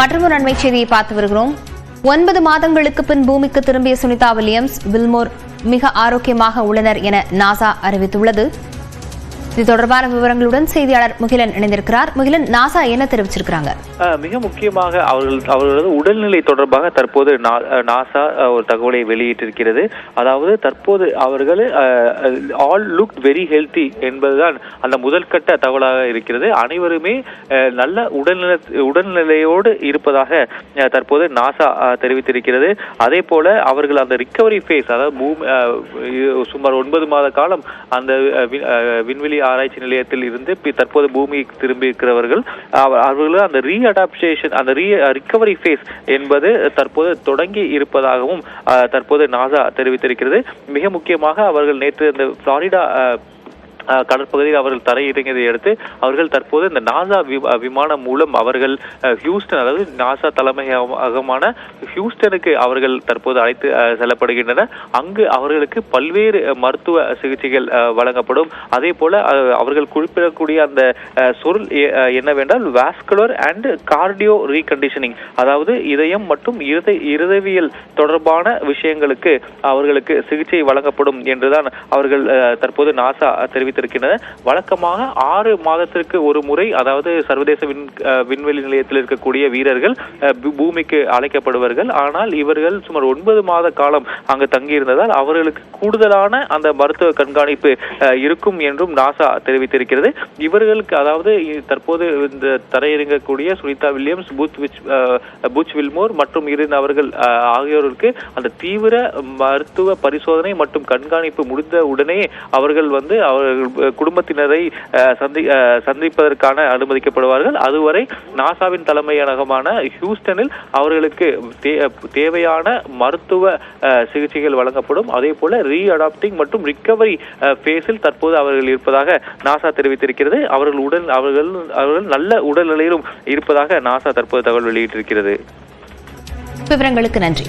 மற்றொரு நன்மை செய்தியை பார்த்து வருகிறோம். 9 மாதங்களுக்கு பின் பூமிக்கு திரும்பிய சுனிதா வில்லியம்ஸ் வில்மோர் மிக ஆரோக்கியமாக உள்ளனர் என நாசா அறிவித்துள்ளது. இது தொடர்பான விவரங்களுடன் செய்தியாளர் முகிலன் இணைந்திருக்கிறார். முகிலன், நாசா என்ன தெரிவிச்சிருக்காங்க? மிக முக்கியமாக அவர்களது உடல்நிலை தொடர்பாக தற்போது நாசா ஒரு தகவலை வெளியிட்டிருக்கிறது. அதாவது தற்போது அவர்கள் ஆல் லுக் வெரி ஹெல்தி என்பதுதான் அந்த முதல் கட்ட தகவலாக இருக்கிறது. அனைவருமே நல்ல உடல்நிலையோடு இருப்பதாக தற்போது நாசா தெரிவித்திருக்கிறது. அதே போல அவர்கள் அந்த ரிக்கவரி ஃபேஸ், அதாவது சுமார் 9 மாத காலம் அந்த விண்வெளி ஆராய்ச்சி நிலையத்தில் இருந்து தற்போது பூமிக்கு திரும்பி இருக்கிறவர்கள் அவர்கள் அந்த ரீஅடாப்டேஷன், அந்த ரிகவரி ஃபேஸ் என்பது தற்போது தொடங்கி இருப்பதாகவும் தற்போது நாசா தெரிவித்திருக்கிறது. மிக முக்கியமாக அவர்கள் நேற்று இந்த புளோரிடா கடற்பகுதியில் அவர்கள் தரையிறங்கியதை அடுத்து அவர்கள் தற்போது இந்த நாசா விமானம் மூலம் அவர்கள் ஹியூஸ்டன், அதாவது நாசா தலைமையகமான ஹியூஸ்டனுக்கு அவர்கள் தற்போது அழைத்து செல்லப்படுகின்றனர். அங்கு அவர்களுக்கு பல்வேறு மருத்துவ சிகிச்சைகள் வழங்கப்படும். அதே போல அவர்கள் குறிப்பிடக்கூடிய அந்த சொல் என்னவென்றால் வாஸ்குலர் அண்ட் கார்டியோ ரீகண்டிஷனிங், அதாவது இதயம் மற்றும் இருதயவியல் தொடர்பான விஷயங்களுக்கு அவர்களுக்கு சிகிச்சை வழங்கப்படும் என்றுதான் அவர்கள் தற்போது நாசா தெரிவித்திருக்கின்றனர். வழக்கமாக 6 மாதத்திற்கு ஒரு முறை, அதாவது சர்வதேச விண்வெளி நிலையத்தில் இருக்கக்கூடிய வீரர்கள் பூமிக்கு அழைக்கப்படுவார்கள். ஆனால் இவர்கள் சுமார் 9 மாத காலம் அங்கு தங்கியிருந்ததால் அவர்களுக்கு கூடுதலான அந்த மருத்துவ கண்காணிப்பு இருக்கும் என்றும் நாசா தெரிவித்திருக்கிறது. இவர்களுக்கு, அதாவது தற்போது இந்த தரையிறங்கக்கூடிய சுனிதா வில்லியம்ஸ், புச் வில்மோர் மற்றும் அவர்கள் ஆகியோருக்கு அந்த தீவிர மருத்துவ பரிசோதனை மற்றும் கண்காணிப்பு முடிந்த உடனே அவர்கள் அவர்கள் குடும்பத்தினரை சந்திப்பதற்கான அனுமதிக்கப்படுவார்கள். அதுவரை நாசாவின் தலைமையகமான ஹியூஸ்டனில் அவர்களுக்கு தேவையான மருத்துவ சிகிச்சைகள் வழங்கப்படும். அதே போல ரீஅடாப்டிங் மற்றும் ரிகவரி ஃபேஸில் தற்போது அவர்கள் இருப்பதாக நாசா தெரிவித்திருக்கிறது. அவர்கள் நல்ல உடல்நிலையிலும் இருப்பதாக நாசா தற்போது தகவல் வெளியிட்டிருக்கிறது. விவரங்களுக்கு நன்றி.